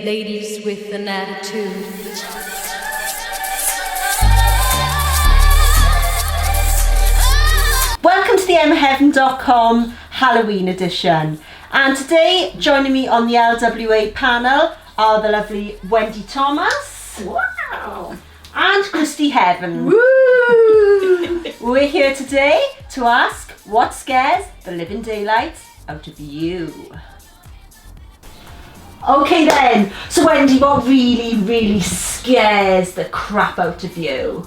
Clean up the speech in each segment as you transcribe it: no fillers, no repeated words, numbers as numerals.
ladies with an attitude. Welcome to the emmaheaven.com Halloween edition. And today, joining me on the LWA panel are the lovely Wendy Thomas. Wow! And Christie Heaven. Woo! We're here today to ask what scares the living daylights out of you. Okay then, so Wendy, what really scares the crap out of you?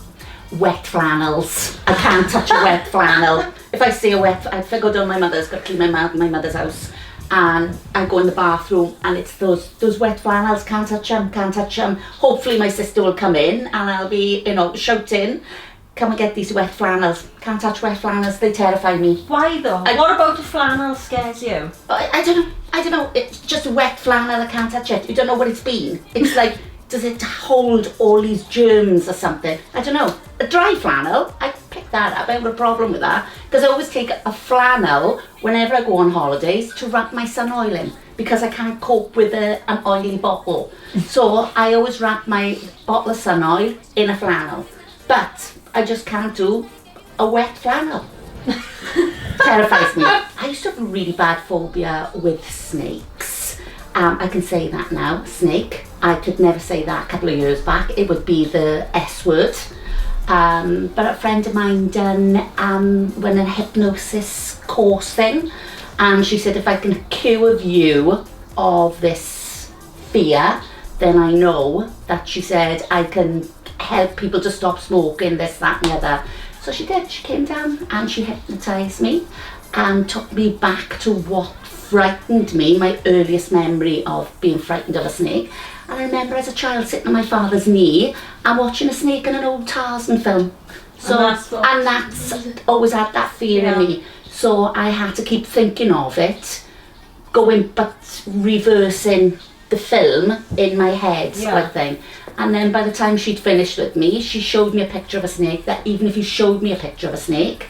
Wet flannels. I can't touch a wet flannel. If I see if I go down my mother's, got to clean my mother's house, and I go in the bathroom and it's those wet flannels, can't touch them. Hopefully my sister will come in and I'll be, shouting, come and get these wet flannels. Can't touch wet flannels, they terrify me. Why though? What about the flannel scares you? I don't know, it's just a wet flannel, I can't touch it. You don't know what it's been. It's like, does it hold all these germs or something? I don't know. A dry flannel, I pick that up. I have a problem with that because I always take a flannel whenever I go on holidays to wrap my sun oil in because I can't cope with an oily bottle. So I always wrap my bottle of sun oil in a flannel. But I just can't do a wet flannel. Terrifies me. I used to have a really bad phobia with snakes. I can say that now, snake. I could never say that a couple of years back. It would be the S word. But a friend of mine went a hypnosis course thing, and she said if I can cure you of this fear, then I know that, she said, I can help people to stop smoking, this, that and the other. So she did. She came down and she hypnotised me and took me back to what frightened me, my earliest memory of being frightened of a snake. And I remember as a child sitting on my father's knee and watching a snake in an old Tarzan film. So and that's always had that fear in me. So I had to keep thinking of it, reversing the film in my head, sort of thing. And then by the time she'd finished with me, she showed me a picture of a snake. That even if you showed me a picture of a snake,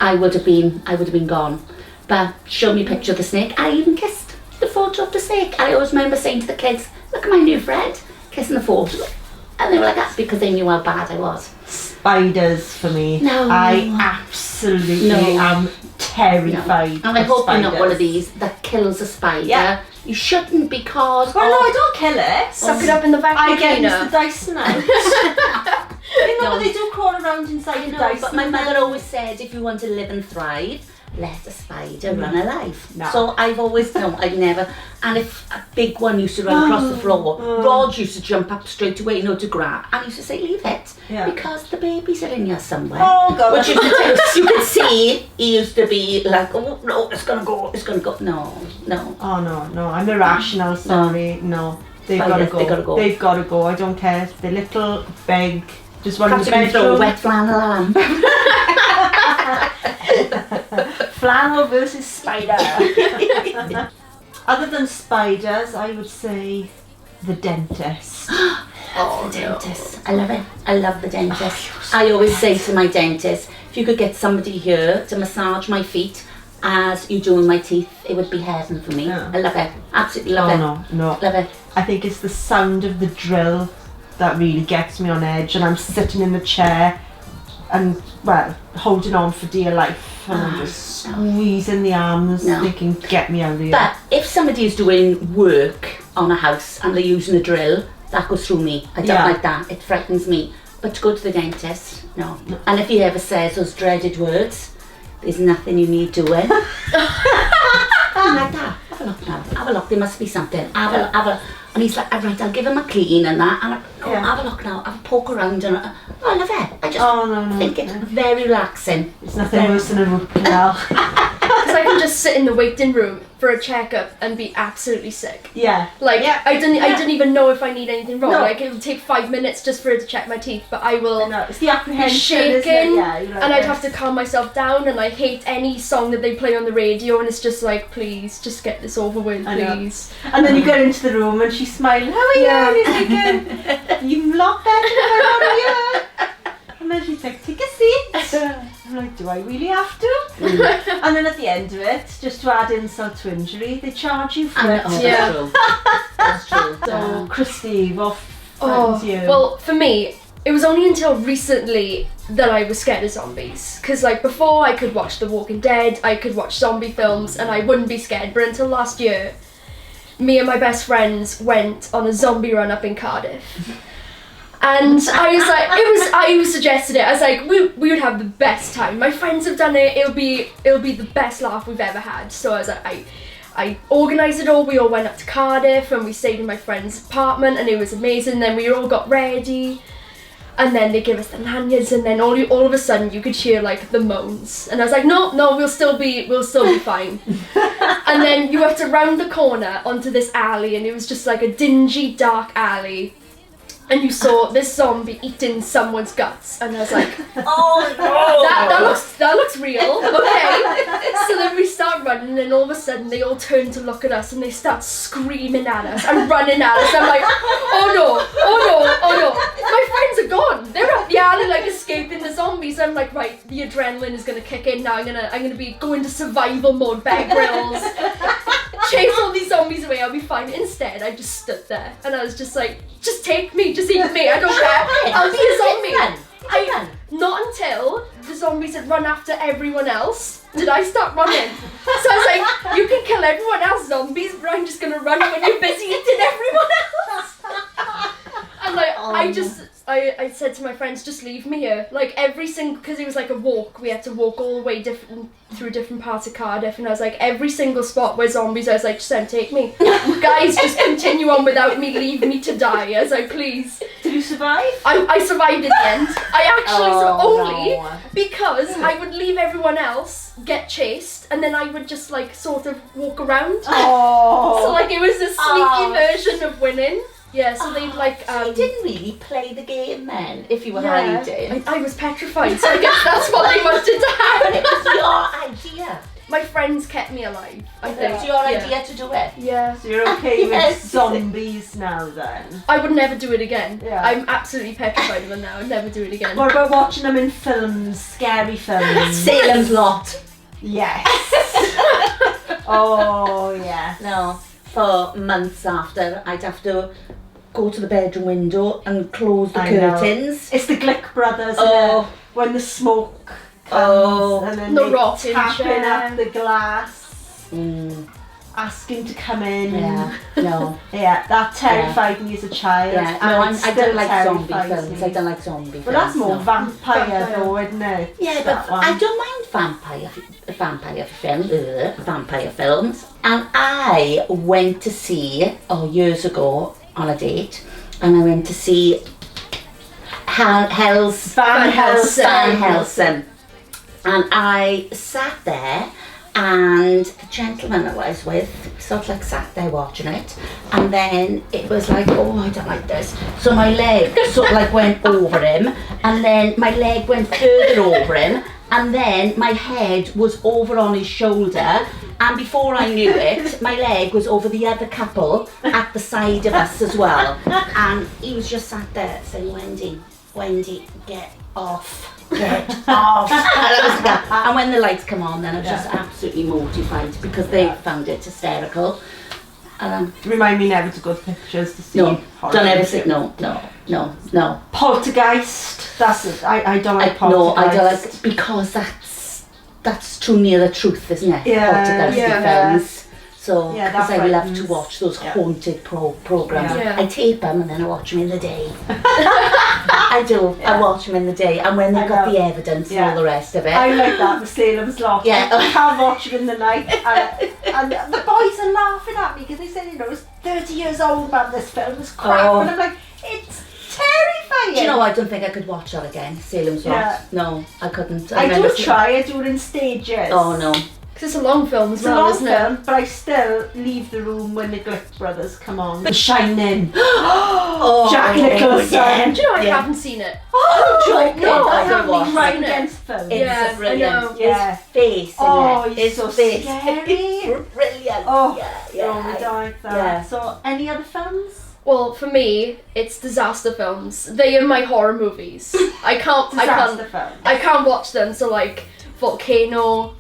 I would have been gone. But showed me a picture of the snake. I even kissed the photo of the snake. I always remember saying to the kids, look at my new friend, kissing the photo. And they were like, that's because they knew how bad I was. Spiders for me. No. I absolutely am terrified. No. And I hope you're not one of these that kills a spider. Yeah. You shouldn't, because... Well, no, I don't kill it. Suck it up in the vacuum I get cleaner. Mr. Dyson out. You know, they do crawl around inside the Dyson. But my mother always said, if you want to live and thrive, let a spider run a life. No. So I've never. And if a big one used to run across the floor, Rod used to jump up straight away, to grab. And I used to say, leave it, because the babies are in here somewhere. Oh, God. Which you could see, he used to be like, oh, no, it's going to go. No. Oh, no, I'm irrational, sorry. No, they've got to go. They've got to go. I don't care if they're little, big, just one in the bedroom. Throw a wet flannel on. Flannel versus spider. Other than spiders, I would say the dentist. The dentist. I love it. I love the dentist. I always say to my dentist, if you could get somebody here to massage my feet as you're doing my teeth, it would be heaven for me. Yeah. I love it. Absolutely love it. No. Love it. I think it's the sound of the drill that really gets me on edge, and I'm sitting in the chair and, holding on for dear life, and I'm just squeezing the arms, thinking, get me out of here. But if somebody is doing work on a house and they're using a drill, that goes through me. I don't like that. It frightens me. But to go to the dentist, no. And if he ever says those dreaded words, there's nothing you need doing. I'm like that. Have a look now. Have a look. There must be something. Have a. And he's like, right, I'll give him a clean and that. And have a look now. Have a poke around. And I love it. I just think it's very relaxing. It's nothing worse than a root canal. Because I can just sit in the waiting room for a checkup and be absolutely sick. Yeah. I didn't even know if I need anything wrong. No. Like, it would take 5 minutes just for it to check my teeth, but I will it's the apprehension, be shaking, like and I'd have to calm myself down, and I hate any song that they play on the radio, and it's just like, please, just get this over with, please. And then you get into the room and she's smiling, how are you? And he's thinking, you lot better than I want you. And then she's like, take a seat. I'm like, do I really have to? And then at the end of it, just to add insult to injury, they charge you for it. That's true. So, Christie, what frightens you? Well, for me, it was only until recently that I was scared of zombies. Because, like, before I could watch The Walking Dead, I could watch zombie films, and I wouldn't be scared. But until last year, me and my best friends went on a zombie run up in Cardiff. And I was like, I suggested it. I was like, we would have the best time. My friends have done it. It'll be the best laugh we've ever had. So I was like, I organised it all. We all went up to Cardiff and we stayed in my friend's apartment, and it was amazing. Then we all got ready, and then they gave us the lanyards, and then all of a sudden you could hear like the moans, and I was like, no, we'll still be fine. And then you have to round the corner onto this alley, and it was just like a dingy, dark alley. And you saw this zombie eating someone's guts, and I was like, Oh no! that looks real. Okay. So then we start running, and all of a sudden they all turn to look at us, and they start screaming at us and running at us. I'm like, oh no! My friends are gone. They're up the alley like escaping the zombies. I'm like, right, the adrenaline is gonna kick in now. I'm gonna be going to survival mode, Bear Grylls. Chase all these zombies away, I'll be fine. Instead, I just stood there and I was just like, just take me, just eat me, I don't care. I'll be a zombie. Not until the zombies had run after everyone else did I start running. So I was like, you can kill everyone else, zombies, but I'm just gonna run when you're busy eating everyone else. And like, I said to my friends, just leave me here. Like every single, because it was like a walk, we had to walk all the way through different parts of Cardiff, and I was like, every single spot where zombies, I was like, just then take me. Guys, just continue on without me, leave me to die. I was like, please. Did you survive? I survived in the end. I actually, because I would leave everyone else, get chased, and then I would just like sort of walk around. Oh. So like it was a sneaky version of winning. Yeah, so they'd like So you didn't really play the game then, if you were yeah, hiding. I was petrified, so I guess that's what they wanted to But it happen. was your idea. My friends kept me alive, I It think. was your idea to do it. Yeah. So you're okay Yes. with zombies now then? I would never do it again. Yeah. I'm absolutely petrified of them now. I'd never do it again. What about watching them in films, scary films? Salem's Lot. Yes. Oh, yeah. No, for months after, I'd have to go to the bedroom window and close the I know. curtains. It's the Glick brothers, Oh. isn't it? When the smoke comes Oh. and then The they rotting tapping chair. at the glass, Mm, asking to come in. yeah, no. Yeah, that terrified me as a child. Yeah, and no, it I still don't like zombie terrifies films. me. I don't like zombie films. But that's more no. vampire Vampire. though, isn't it? Yeah, That but one. I don't mind vampire films. And I went to see, years ago, on a date, and I went to see Van Helsing. And I sat there, and the gentleman that I was with sort of like sat there watching it, and then it was like, oh, I don't like this. So my leg sort of like went over him, and then my leg went further over him, and then my head was over on his shoulder, and before I knew it, my leg was over the other couple at the side of us as well. And he was just sat there saying, Wendy, get off. Get off. And when the lights come on, then I was just absolutely mortified because they found it hysterical. Remind me never to go to pictures to see No, horror don't ever movies. say no. Poltergeist. That's it. I don't like No, poltergeist. I don't like because that's too near the truth, isn't it? Yeah, Poltergeist yeah. films. So, Yeah, because that I love to frightens. watch those Yeah. haunted programs. Yeah. Yeah. I tape them and then I watch them in the day. I do. Yeah. I watch them in the day, and when they've I got know. the evidence Yeah. and all the rest of it. I like that, the Salem's Lot. Yeah. I can't watch it in the night. And the boys are laughing at me because they said, it's 30 years old, man, this film was crap. Oh. And I'm like, it's terrifying. Do you know, I don't think I could watch that again. Salem's Lot. Yeah. No, I couldn't. I remember do seeing- try, I do it in stages. Oh no. Because it's a long film as It's a well, long isn't film, it? but I still leave the room when the Glick brothers come on. The Shining. Oh, Jack Nicholson. yeah. Do you know I Yeah. haven't seen it? Oh, joking. No, I I haven't haven't been right seen it. against films. It's Yeah, so brilliant. I know. Yeah. His face. Oh, isn't it? he's His so face. scary. Brilliant. Oh, yeah. we don't like that. Yeah. So, any other films? Well, for me, it's disaster films. They are my horror movies. I can't Disaster films. I can't watch them. So like Volcano,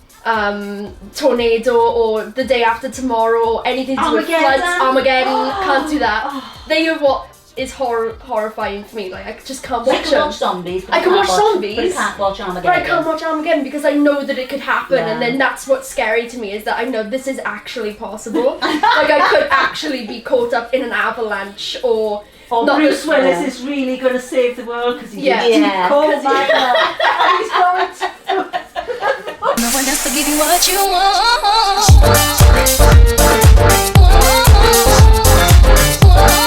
tornado or the day after tomorrow or anything to do with floods, Armageddon, can't do that. They are what is horrifying for me. Like, I just can't watch them. You can watch zombies. I can watch zombies, but you can't watch Armageddon. But I can't watch Armageddon because I know that it could happen, and then that's what's scary to me, is that I know this is actually possible. Like, I could actually be caught up in an avalanche or Bruce Willis is really going to save the world because he's cold. He's going to. No one has to give you what you want.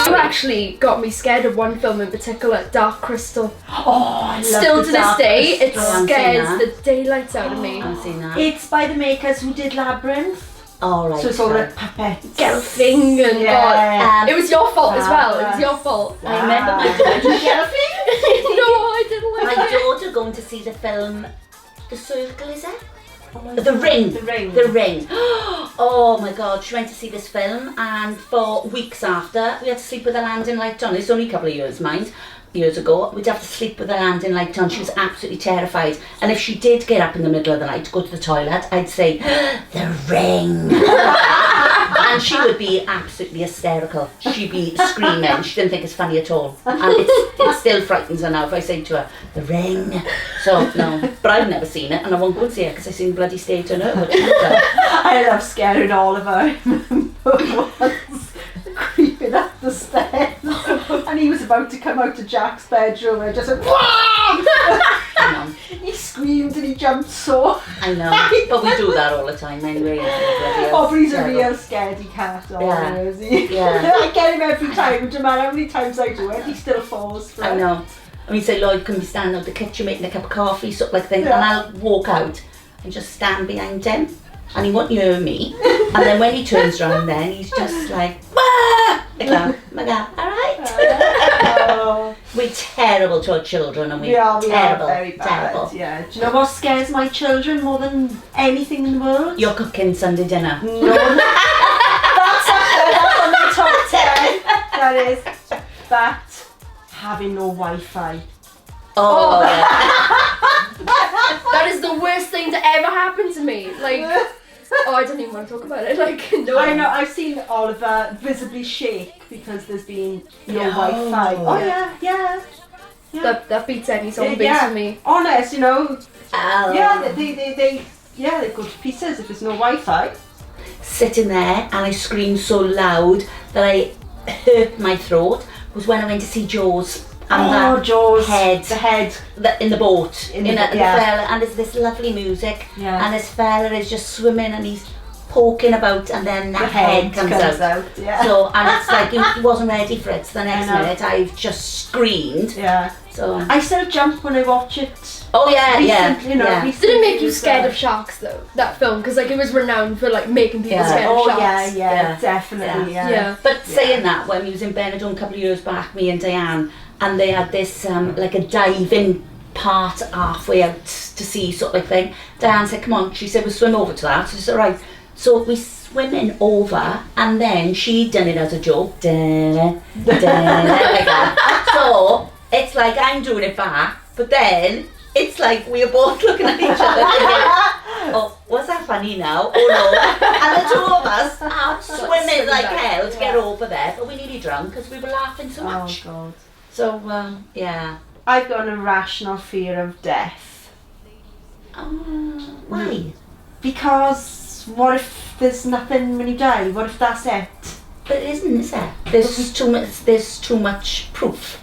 You actually got me scared of one film in particular, Dark Crystal. Oh, I love Still to this day, it Crystal. scares the daylights out of me. I haven't seen that. It's by the makers who did Labyrinth. Oh, right. So it's all like puppets. Gelfing and it was your fault as well. It was your fault. I remember my daughter. No, I didn't like My it. daughter going to see the film The Circle, is it? The Ring. The Ring. The Ring. Oh my God, she went to see this film, and for weeks after, we had to sleep with the landing light on. It's only a couple of years ago, we'd have to sleep with the landing light on. She was absolutely terrified. And if she did get up in the middle of the night to go to the toilet, I'd say, The Ring. And she would be absolutely hysterical. She'd be screaming. She didn't think it's funny at all. And it still frightens her now if I say to her, The Ring. So, no. But I've never seen it, and I won't go and see it because I've seen bloody state on her. I love scaring all of her. Once creeping up the stairs, and he was about to come out of Jack's bedroom, and I just went, I know. he screamed and he jumped so. I know. But we do that all the time anyway. Oh, but he's a real scaredy cat, is he? Yeah. I get him every time, no matter how many times I do it, he still falls for it. I know. I mean, say, Lloyd, can we stand out the kitchen making a cup of coffee, sort of like thing, and I'll walk out and just stand behind him, and he won't hear me. And then when he turns around, then he's just like, "Wah!" Like that. My God, all right. We're terrible to our children, and we are terrible, very bad. terrible. Yeah. Do you know what scares my children more than anything in the world? You're cooking Sunday dinner. No. That's on the top 10. That is that having no Wi-Fi. Oh, yeah. That is the worst thing to ever happen to me. Like, oh, I don't even want to talk about it. Like, no. I know. I've seen Oliver visibly shake because there's been no Wi-fi. Oh yeah. That beats any zombies for me. Honest, you know. Oh. Yeah, they go to pieces if there's no Wi-Fi. Sitting there, and I screamed so loud that I hurt my throat, was when I went to see Jaws. And Jaws. The head in the boat. In the fella, and there's this lovely music. Yeah. And this fella is just swimming, and he's poking about, and then that head comes out. Yeah. So, and it's like he wasn't ready for it. So the next minute, I've just screamed. Yeah. So I still jump when I watch it. Oh yeah, recently, yeah. Did it make you scared of sharks though? That film, because like it was renowned for like making people scared of sharks. Yeah, definitely. Yeah. But saying that, when we was in Benidorm a couple of years back, me and Diane, and they had this like a diving part halfway out to sea sort of thing. Diane said, "Come on," she said, "we'll swim over to that." So I said, "Right." So we swimming over, and then she done it as a joke. Like that. So it's like I'm doing it back, but then it's like we're both looking at each other thinking, "Oh, was that funny now? Oh no!" And the two of us are swimming like hell to get over there, but we nearly drunk because we were laughing so much. Oh God. So yeah. I've got an irrational fear of death. Why? Because what if there's nothing when you die? What if that's it? But it isn't, is it? There's too much proof.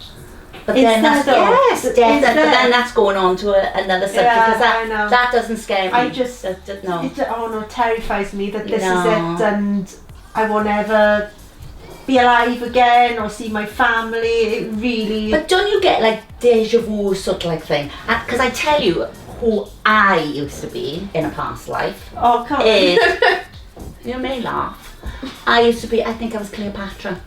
But Is then there that's though? but then that's going on to another subject, because I know. that doesn't scare me. I just no. It terrifies me that this No. is it, and I won't ever be alive again or see my family. It really. But don't you get like deja vu sort of like thing? Because I tell you who I used to be in a past life. Oh, come on. Is you may laugh. I think I was Cleopatra.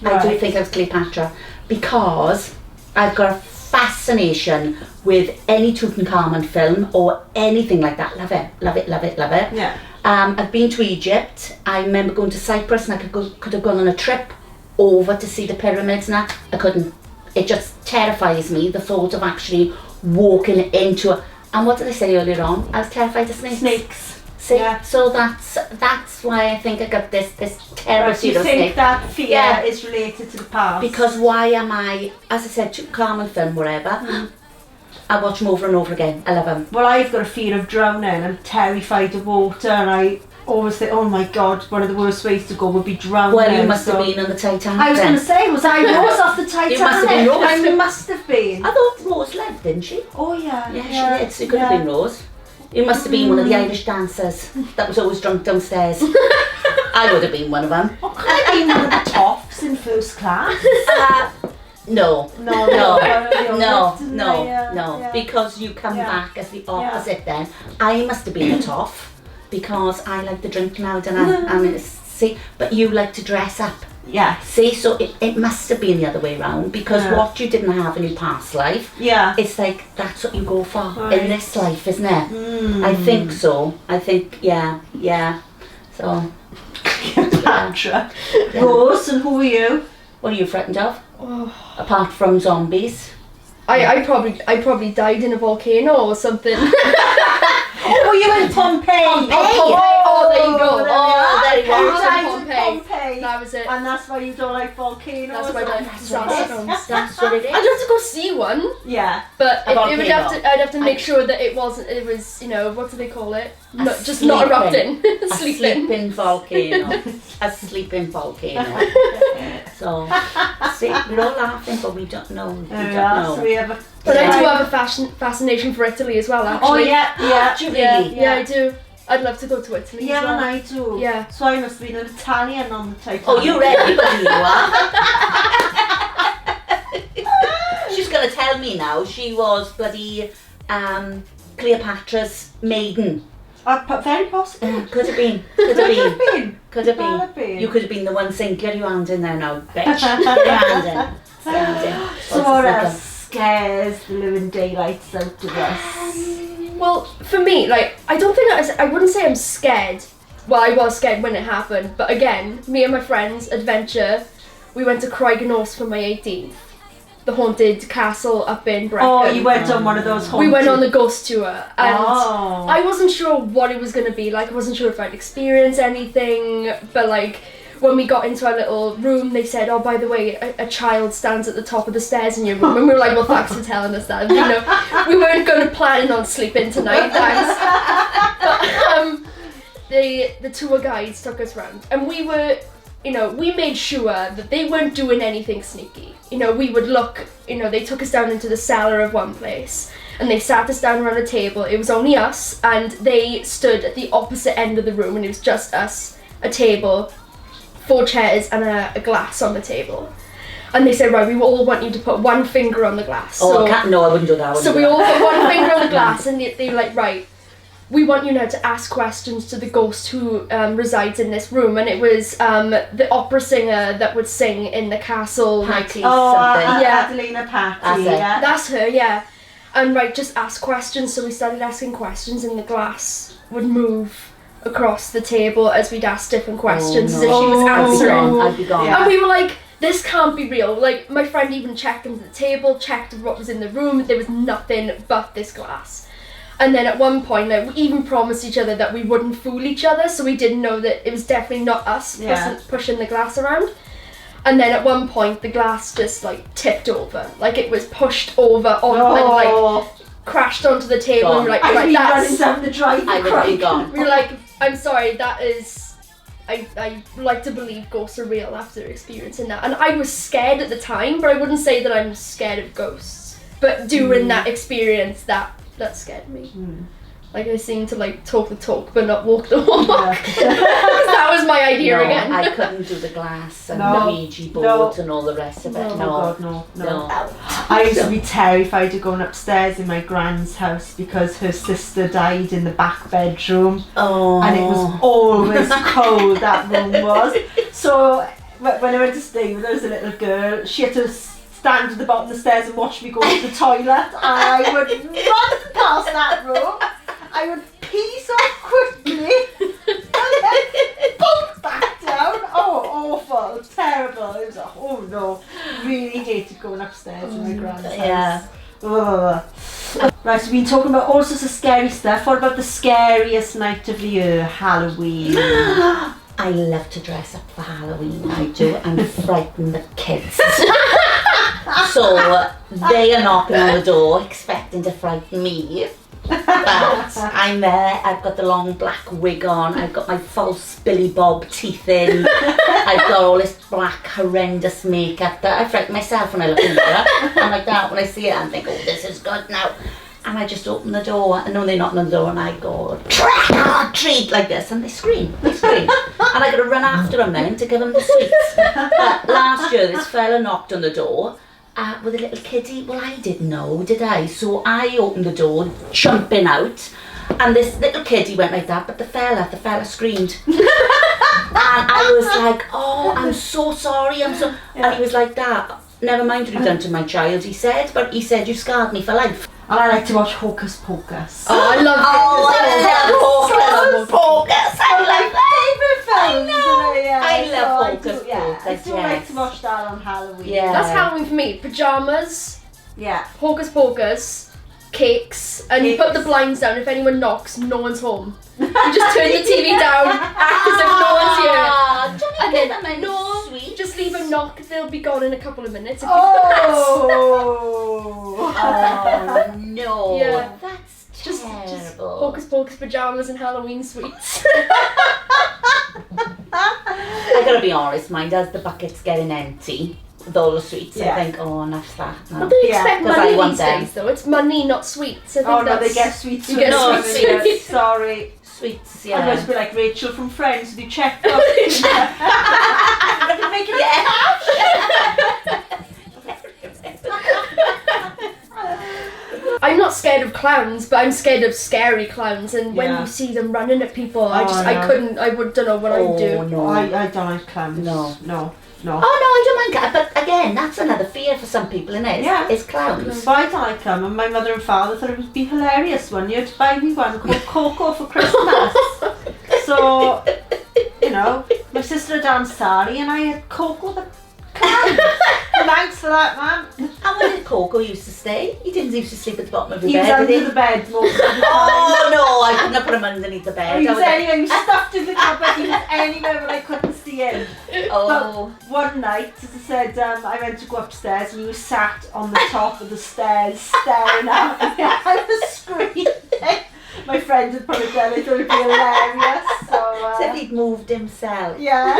I do think I was Cleopatra because I've got a fascination with any Tutankhamun film or anything like that. Love it, love it, love it, love it. Yeah. I've been to Egypt. I remember going to Cyprus, and I could have gone on a trip over to see the pyramids and that. I couldn't. It just terrifies me, the thought of actually walking into a... And what did I say earlier on? I was terrified of snakes. See, Yeah. so that's why I think I got this terrible Right, you think pseudo-snake. that fear Yeah. is related to the past? Because why am I, as I said, Carmel film, whatever, I watch them over and over again. I love them. Well, I've got a fear of drowning. I'm terrified of water, and I always think, oh my God, one of the worst ways to go would be drowning. Well, you must have so- been on the Titanic I was then. going to say, was I Rose off the Titanic? You must have been Rose. I must have been. I thought Rose left, didn't she? Oh yeah. Yeah, she did. So it could have been Rose. You must have been one of the Irish dancers that was always drunk downstairs. I would have been one of them. Oh, could I been one of the tops in first class? No. No, No. Because you come Yeah. back as the opposite then. I must have been a toff because I like to drink now, don't I? See, but you like to dress up. Yeah. See, so it must have been the other way around because what you didn't have in your past life, Yeah. it's like that's what you go for Right. in this life, isn't it? I think so. I think, yeah. So, Patra. Rose, and who are you? what are you frightened of? Oh. Apart from zombies? I probably died in a volcano or something. Oh, were you in Pompeii? Oh, there you go. there you go. You I was died in in Pompeii. Pompeii. That was it. And that's why you don't like volcanoes? That's why I died in That's disaster films. That's what it is. I'd love to go see one, Yeah. but A it would have volcano. to. I'd have to make sure that it wasn't. It was, what do they call it? A Not just not erupting, A sleeping volcano. A sleeping volcano. So, see, we're all laughing, but we don't know. We There we don't are. know. So we have a... But I do have a fascination for Italy as well, actually. Oh, yeah. Do you Yeah, really? yeah, I do. I'd love to go to Italy Yeah, as well. and I do. Yeah. So I must have been an Italian on the Titanic. Oh, you're everybody you are. She's going to tell me now she was bloody Cleopatra's maiden. Very possible. Could have been. Could have been. Could have Well have been. been. You could have been the one saying, get your hand in there now, bitch. Get your hand in. Get your hand in. So what else scares the living daylights out of us? Well, for me, I wouldn't say I'm scared. Well, I was scared when it happened, but again, me and my friends, adventure, we went to Craigenorth for my 18th. The haunted castle up in Brecon. Oh, you went on one of those haunted... We went on the ghost tour, and Oh. I wasn't sure what it was going to be like. I wasn't sure if I'd experience anything, but when we got into our little room, they said, oh, by the way, a child stands at the top of the stairs in your room. And we were like, well, thanks for telling us that. We weren't going to plan on sleeping tonight, thanks. But the tour guides took us round, and we were, we made sure that they weren't doing anything sneaky. We would look, they took us down into the cellar of one place, and they sat us down around a table. It was only us, and they stood at the opposite end of the room, and it was just us, a table, 4 chairs, and a glass on the table. And they said, right, we all want you to put one finger on the glass. Oh, I wouldn't do that. So we all put one finger on the glass, and they were like, right, we want you now to ask questions to the ghost who resides in this room. And it was the opera singer that would sing in the castle. Patty Oh, something. Yeah. Adelina Patti. That's it. Yeah. That's her, yeah. And right, just ask questions. So we started asking questions, and the glass would move across the table as we'd ask different questions, as if she was answering. I'd be gone. Yeah. And we were like, this can't be real. Like, my friend even checked under the table, checked what was in the room. There was nothing but this glass. And then at one point, we even promised each other that we wouldn't fool each other, so we didn't know that it was definitely not us pushing the glass around. And then at one point, the glass just tipped over. It was pushed over and crashed onto the table. Gone. And we were like, I'd right, be running that's... down the drive. I would be gone. We were like, I'm sorry, that is... I like to believe ghosts are real after experiencing that. And I was scared at the time, but I wouldn't say that I'm scared of ghosts. But during that experience, that scared me. I seemed to talk the talk but not walk the walk. Because that was my idea No, again. I couldn't do the glass and No. the Ouija boards and all the rest of it. Oh No. God, no. No. I used to be terrified of going upstairs in my grand's house because her sister died in the back bedroom. Oh. And it was always cold, that room was. So when I went to stay with her as a little girl, she had to stand at the bottom of the stairs and watch me go to the toilet. And I would run past that room. I would pee so quickly and then bolt back down. Oh, awful, terrible. It was oh no, really hated going upstairs in my grand's house. Yeah. Ugh. Right, so we've been talking about all sorts of scary stuff. What about the scariest night of the year, Halloween? I love to dress up for Halloween, I do, and frighten the kids. So they are knocking on the door expecting to frighten me. But I'm there, I've got the long black wig on, I've got my false Billy Bob teeth in, I've got all this black horrendous makeup that I frighten myself when I look in the mirror. I'm like that when I see it, I'm thinking, oh, this is good now. And I just open the door, and when they're knocking on the door, and I go, trick or treat, like this, and they scream. And I got to run after them then to give them the sweets. But last year, this fella knocked on the door with a little kiddie. Well, I didn't know, did I? So I opened the door, jumping out, and this little kiddie went like that, but the fella screamed. And I was like, oh, I'm so sorry, And he was like that. Never mind what you've done to my child, he said, but he said, you scarred me for life. And I like to watch Hocus Pocus. Oh, I love Hocus Pocus. I love I love Hocus Pocus. I still like to watch that on Halloween. Yeah. That's Halloween for me. Pajamas, Yeah. Hocus Pocus, cakes, and you put the blinds down. If anyone knocks, no one's home. You just turn the TV down, act as if no one's here. And then, just leave them knock. They'll be gone in a couple of minutes. If Oh no. Yeah. That's just terrible. Hocus Pocus pajamas and Halloween sweets. I gotta be honest, mine does the buckets getting empty with all the sweets. Yeah. I think, oh, enough's that. No. What do you expect Because I money want these them. days though? It's money, not sweets. I think Oh no, that's... they get sweets. You get No, sweets. Sorry. Sweets, I'm yeah. going to be like Rachel from Friends with your checkbook. Making I'm not scared of clowns, but I'm scared of scary clowns. And when you see them running at people, I don't know what I'd do. No. I don't like clowns. No. No. Oh no, I don't mind. But again, that's another fear for some people, isn't it? Yeah. It's clowns. But I don't like them, and my mother and father thought it would be hilarious one year to buy me one called Coco for Christmas. So, you know, my sister danced Sari and I had Coco the clown. Thanks for that, man. And where did Coco used to stay? He didn't used to sleep at the bottom of the He was bed, under did he? the bed most of the time. Oh no, I couldn't have put him underneath the bed. He I was anywhere, he was stuffed in the cupboard, he was anywhere but I couldn't see him. Oh. But one night, as I said, I went to go upstairs and he was sat on the top of the stairs staring at me. I was screaming. My friend had put it down, I thought it'd be hilarious. So he'd moved himself. Yeah.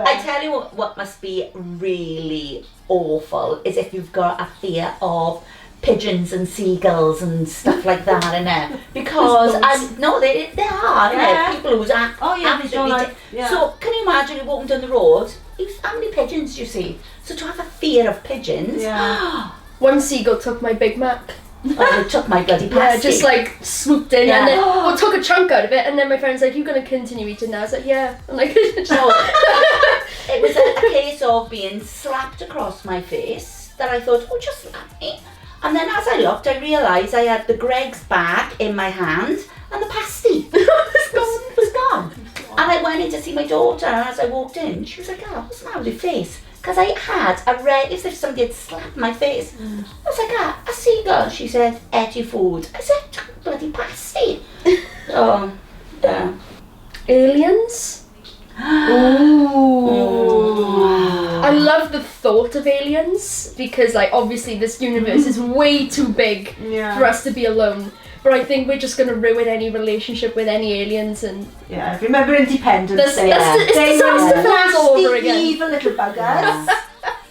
I tell you what must be really awful is if you've got a fear of pigeons and seagulls and stuff like that, innit? Because they are, innit? People who's they don't like. Yeah. So can you imagine you walking down the road? How many pigeons do you see? So to have a fear of pigeons. Yeah. One seagull took my Big Mac. Oh, they took my bloody pasty. Yeah, just like swooped in and then took a chunk out of it, and then my friend's like, "You gonna continue eating that?" I was like, "Yeah." I'm like, No, it was a case of being slapped across my face that I thought, oh, just slap me. And then as I looked, I realised I had the Greg's bag in my hand and the pasty was gone. And I went in to see my daughter, and as I walked in, she was like, "Oh, what's the matter with your face?" Because I had a red, as if somebody had slapped my face. I was like, a seagull. She said, "Ate your food." I said, "Bloody pasty." Oh, yeah. Aliens? I love the thought of aliens because, like, obviously this universe is way too big for us to be alone. But I think we're just going to ruin any relationship with any aliens and... Yeah, remember Independence Day? It's disaster films all over again. Evil little buggers. Yeah.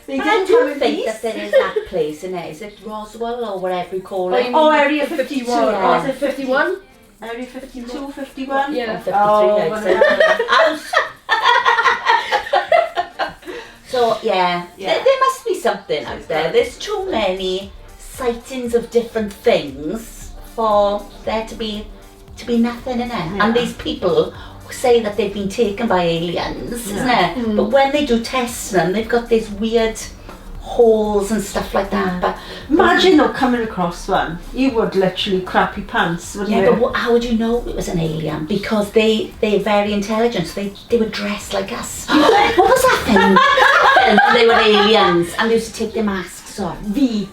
They I didn't do come in think peace. that there is that place in it. Is it Roswell or whatever you call it? Oh, Area 52. Yeah. Oh, is it 51? Area 52, 51? Yeah. 53, Oh, I'd say. So, yeah. There must be something out there. There's too many sightings of different things for there to be nothing in it. Yeah. And these people say that they've been taken by aliens, isn't it? But when they do tests them, they've got these weird holes and stuff like that. But imagine though coming across one. You would literally crap your pants, wouldn't you? but how would you know it was an alien? Because they're very intelligent. So they were dressed like us. What was that thing? And they were aliens, and they used to take their masks sorry. V.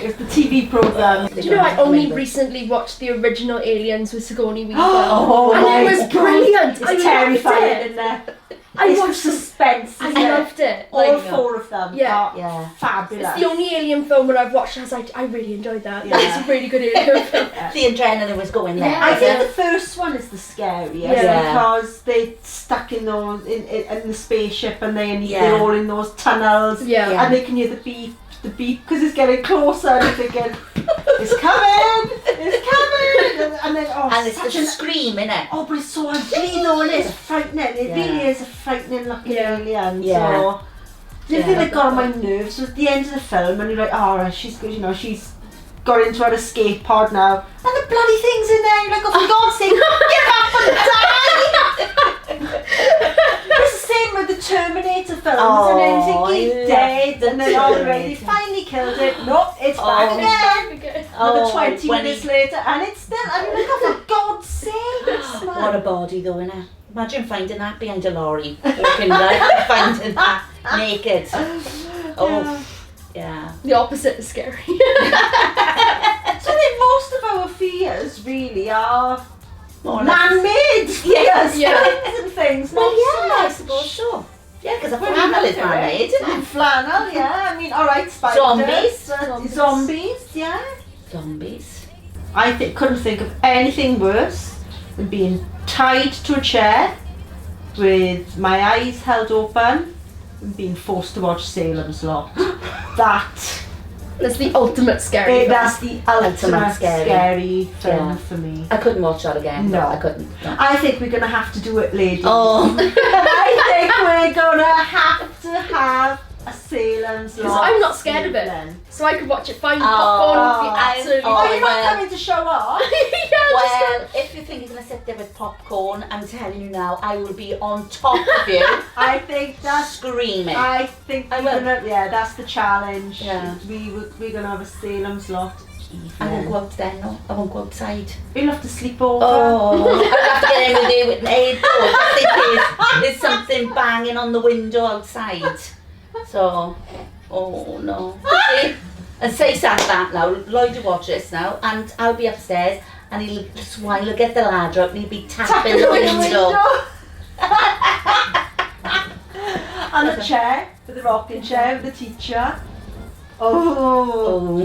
It's the TV program. Do you know I only recently watched the original Aliens with Sigourney Weaver? Oh, and my it was God. brilliant. It's I terrifying, loved it. isn't it? I It's the watched suspense. I isn't it? loved it. All Like, 4 of them Yeah. are Yeah. fabulous. it's the only Alien film that I've watched. I was like, I really enjoyed that. Yeah. It's a really good Alien film. The adrenaline was going there. Yeah. I think Yeah. the first one is the scariest Yeah. because they stuck in those in the spaceship and they're Yeah. all in those tunnels Yeah. Yeah. and they can hear the beep because it's getting closer and you're thinking it's coming and then And it's such the scream, innit? oh but it's so ugly though and it's frightening it Yeah. really is a frightening looking Yeah. alien Yeah. so the Yeah. thing that got on my nerves was at the end of the film and you're like oh she's good she's got into her escape pod now and the bloody thing's in there you're like oh for God's sake get up and die it's the same with the Terminator films and then you think he's I dead love the and then oh they Terminator. finally killed it nope it's back again Okay. another Oh, 20 when minutes he- later and it's still I mean like oh for God's sake What a body though, innit? Imagine finding that behind a lorry, walking like finding that naked. Oh, yeah. The opposite is scary. So I think most of our fears really are More or less. man-made fears Yeah. and things. Well, not so yeah, I much- suppose so. Yeah, because a Well, flannel you is know, man-made, isn't And it? flannel, yeah. I mean, alright, spiders. Zombies. Zombies, yeah. Zombies. I couldn't think of anything worse than being tied to a chair with my eyes held open and being forced to watch Salem's Lot. That's the ultimate scary film. That's the ultimate scary. scary film Yeah. for me. I couldn't watch that again. No. I couldn't. No. I think we're going to have to do it, ladies. Oh. I think we're going to have a Salem's Because Lot. I'm not scared of it. evening. So I could watch it fine. Oh, Popcorn would be I- absolutely Oh, Oh, you're not well. coming to show off? Well, if you think you're going to sit there with popcorn, I'm telling you now, I will be on top of you, I think that's. screaming. I think I we're will. gonna. Yeah, that's the challenge. Yeah. We're gonna have a Salem's Lot. I won't evening. go out then, no. I won't go outside. We'll have to sleep over. Oh, I'll have to get in with you with an aid door just in case there's something banging on the window outside. So, oh no. And say that now, Lloyd will watch this now, and I'll be upstairs, and Swine will get the ladder up, and he'll be tapping the window. And the chair, with the rocking chair, with the teacher. Oh.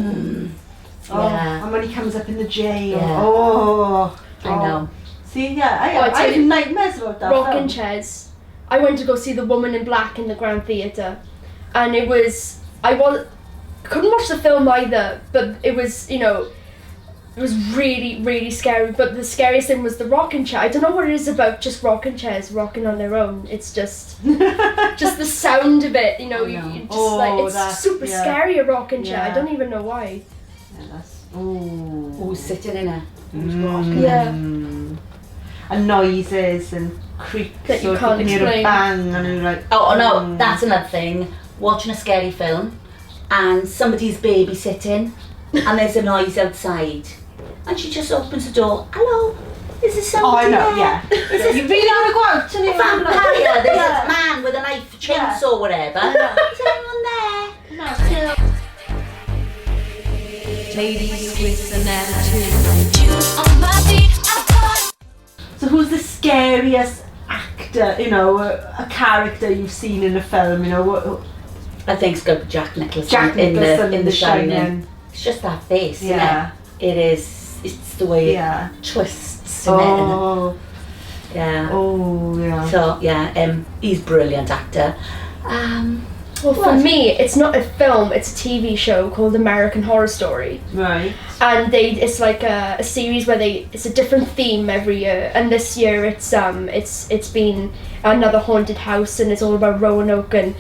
Yeah, And when he comes up in the jail. Yeah. Oh. I know. See, yeah, I Oh, I have, tell I have you, nightmares about that Rocking film. chairs. I went to go see The Woman in Black in the Grand Theatre, and couldn't watch the film either, but it was, it was really, really scary. But the scariest thing was the rocking chair. I don't know what it is about just rocking chairs rocking on their own. It's just the sound of it, you just Oh, it's that's- super yeah. scary, a rocking chair. I Yeah. don't even know why. Yeah, that's. Ooh. Who's sitting in it? Yeah. And noises and creaks. That you so can't can hear a explain. bang and you're like. Oh no, mm. that's another thing. Watching a scary film and somebody's babysitting and there's a noise outside and she just opens the door. Hello, is there Oh, somebody I know, there? yeah. Is this You really want to go out and a vampire? There's Yeah. a man with a knife, Yeah. chainsaw, whatever. Yeah. Is anyone there? No. Ladies with an attitude. You on my feet, I thought. So who's the scariest actor, a character you've seen in a film, I think it's got to be Jack Nicholson, Jack Nicholson in the Shining. Shining. It's just that face, Yeah. isn't it? It is. It's the way Yeah. it twists. isn't it? Oh, Yeah. oh, yeah. So yeah, he's a brilliant actor. Well, for me, it's not a film; it's a TV show called American Horror Story. Right. And it's like a series where it's a different theme every year, and this year it's been another haunted house, and it's all about Roanoke, and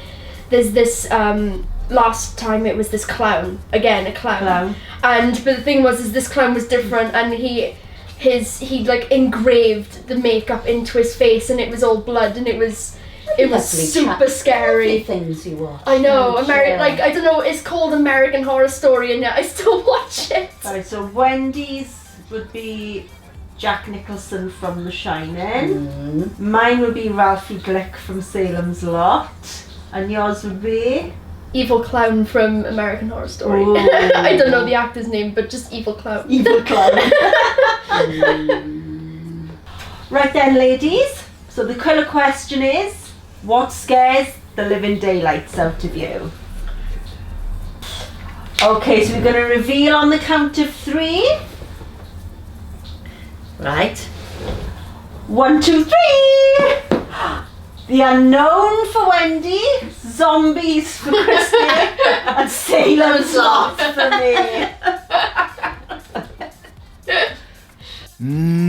there's this last time it was this clown, again a clown. But the thing is this clown was different, and he like engraved the makeup into his face, and it was all blood, and it was super scary. Things you watch. I know, Yeah. I don't know, it's called American Horror Story, and yet I still watch it. Right, so Wendy's would be Jack Nicholson from The Shining. Mine would be Ralphie Glick from Salem's Lot. And yours would be? Evil clown from American Horror Story. Ooh. I don't know the actor's name, but just evil clown. Evil clown. Right then, ladies. So the killer question is, what scares the living daylights out of you? Okay, so we're going to reveal on the count of 3. Right. 1, 2, 3. The unknown for Wendy, zombies for Christie, and Salem Slot for me.